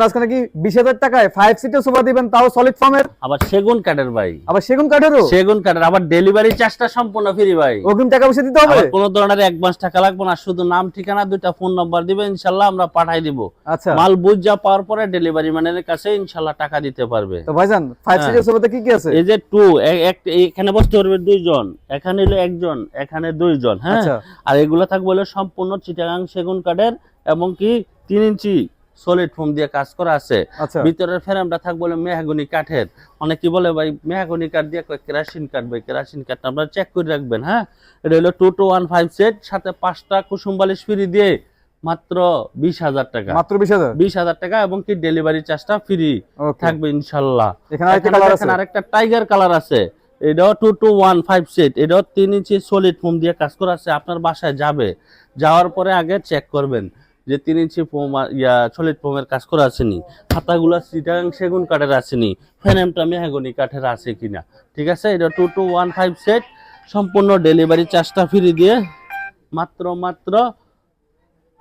আজকে নাকি 20,000 টাকায় 5 সিটের সোফা দিবেন, তাও সলিড ফর্মের, আবার সেগুন কাঠের ভাই, আবার সেগুন কাঠেরও, সেগুন কাঠের, আবার ডেলিভারি চার্জটা সম্পূর্ণ ফ্রি ভাই। অগ্রিম টাকা পয়সা দিতে হবে? কোনো ধরনের অ্যাডভান্স টাকা লাগবে না, শুধু নাম ঠিকানা দুইটা ফোন নাম্বার দিবেন, ইনশাআল্লাহ আমরা পাঠাই দিব। আচ্ছা, মাল বুঝা পাওয়ার পরে ডেলিভারি ম্যানের কাছে ইনশাআল্লাহ টাকা দিতে পারবে। তো ভাইজান 5 সিটের সোফাতে কি কি আছে? এই যে 2 এখানে বসতে পারবে দুইজন, এখানে হলো একজন, এখানে দুইজন, হ্যাঁ। আচ্ছা, আর এগুলো থাকবে হলো সম্পূর্ণ চিটাগাং সেগুন কাঠের এবং কি 3 ইঞ্চি সলিড ফোম দিয়ে কাজ করা আছে। আচ্ছা, ভিতরের ফ্রেমটা থাকবে হলো মেহগনি কাঠের। অনেকে বলে ভাই মেহগনি কাঠ দিয়ে কেরাসিন কাঠ, ভাই কেরাসিন কাঠটা আপনারা চেক করে রাখবেন, হ্যাঁ। এটা হলো 2215 সেট, সাথে 5টা কুসুম বালিশ ফ্রি দিয়ে মাত্র 20,000 টাকা, মাত্র 20,000। 20,000 টাকা, এবং কি ডেলিভারি চার্জটা ফ্রি ওকে, থাকবে ইনশাআল্লাহ। এখানে আরেকটা কালার আছে, আরেকটা টাইগার কালার আছে, এটাও 2215 সেট, এটাও 3 ইঞ্চি সলিড ফোম দিয়ে কাজ করা আছে। আপনার বাসায় যাওয়ার পরে আগে চেক করবেন যে 3 ইঞ্চি ফোম সলিড ফোমের কাজ করা আসেনি, খাতাগুলো চিটাগাং সেগুন কাঠের আসেনি, ফ্রেমটা মেহগনি কাঠের আছে কিনা, ঠিক আছে। এটা 2215 সেট, সম্পূর্ণ ডেলিভারি চার্জটা ফ্রি দিয়ে মাত্র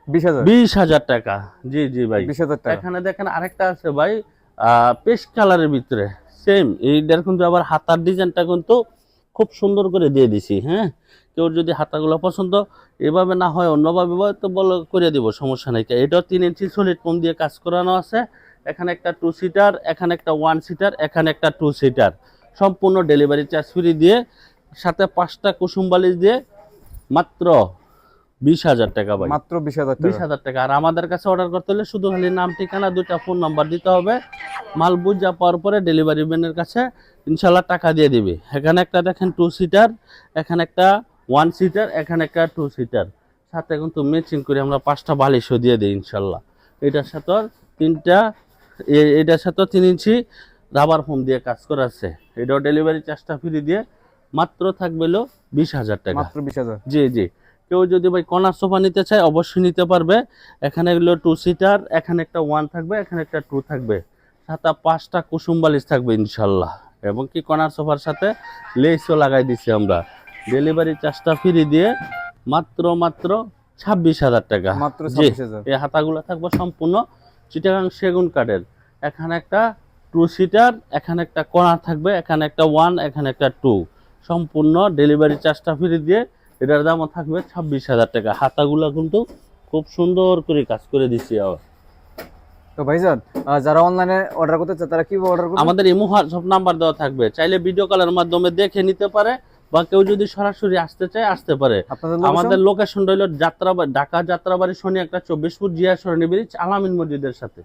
20,000। 20,000 টাকা। জি জি ভাই, 20,000 টাকা। এখানে দেখেন আরেকটা আছে ভাই, পেস্ট কালারের ভিতরে সেম এইটার, কিন্তু আবার হাতার ডিজাইনটা কিন্তু খুব সুন্দর করে দিয়ে দিছি, হ্যাঁ। কেউ যদি হাতাগুলো পছন্দ এভাবে না হয় অন্যভাবে তো বলো করে দিব, সমস্যা নেই। এটাও 3 ইঞ্চি সলিড ফোম দিয়ে কাজ করানো আছে। এখানে একটা 2 সিটার, এখানে একটা 1 সিটার, এখানে একটা 2 সিটার, সম্পূর্ণ ডেলিভারি চার্জ ফ্রি দিয়ে, সাথে 5টা কুসুম বালিশ দিয়ে মাত্র 20,000 টাকা ভাই, মাত্র 20,000 টাকা। 20,000 টাকা। আর আমাদের কাছে অর্ডার করতে হলে শুধু খালি নাম ঠিকানা দুইটা ফোন নাম্বার দিতে হবে। মাল বুঝা পাওয়ার পরে ডেলিভারি ম্যানের কাছে ইনশাল্লাহ টাকা দিয়ে দিবে। এখানে একটা দেখেন 2 সিটার, এখানে একটা 1 সিটার, এখানে একটা 2 সিটার, সাথে কিন্তু ম্যাচিং করে আমরা 5টা বালিশও দিয়ে দিই ইনশাল্লাহ। এটার সাথে এটার সাথে 3 ইঞ্চি রাবার ফোম দিয়ে কাজ করা আছে। এটাও ডেলিভারি চার্জটা ফ্রি দিয়ে মাত্র থাকবে 20,000 টাকা, মাত্র 20,000। জি জি। কেউ যদি ভাই কর্নার সোফা নিতে চায় অবশ্যই নিতে পারবে। এখানে এগুলো 2 সিটার, এখানে একটা 1 থাকবে, এখানে একটা 2 থাকবে, সাথে 5টা কুসুম বালিশ থাকবে ইনশাল্লাহ। এবং কি কর্নার সোফার সাথে লেসও লাগাই দিছি আমরা। ডেলিভারি চার্জটা ফ্রি দিয়ে মাত্র 26,000 টাকা। মাত্র জি, 26,000। এই হাতাগুলো থাকবে সম্পূর্ণ চিটাগাং সেগুন কাঠের। এখানে একটা 2 সিটার, এখানে একটা কর্নার থাকবে, এখানে একটা 1, এখানে একটা 2, সম্পূর্ণ ডেলিভারি চার্জটা ফ্রি দিয়ে এটার দামও থাকবে 26,000 টাকা। হাতাগুলো কিন্তু খুব সুন্দর করে কাজ করে দিছি। তো ভাইজান যারা অনলাইনে অর্ডার করতে চায় তারা কি অর্ডার করবে? আমাদের ইমো হোয়াটসঅ্যাপ নাম্বার দেওয়া থাকবে, চাইলে ভিডিও কলের মাধ্যমে দেখে নিতে পারে, বা কেউ যদি সরাসরি আসতে চায় আসতে পারে। আমাদের লোকেশন রইল ঢাকা যাত্রাবাড়ি শনি একটা 24 ফুট জিয়া সরণি ব্রিজ, আলামিন মসজিদের সাথে।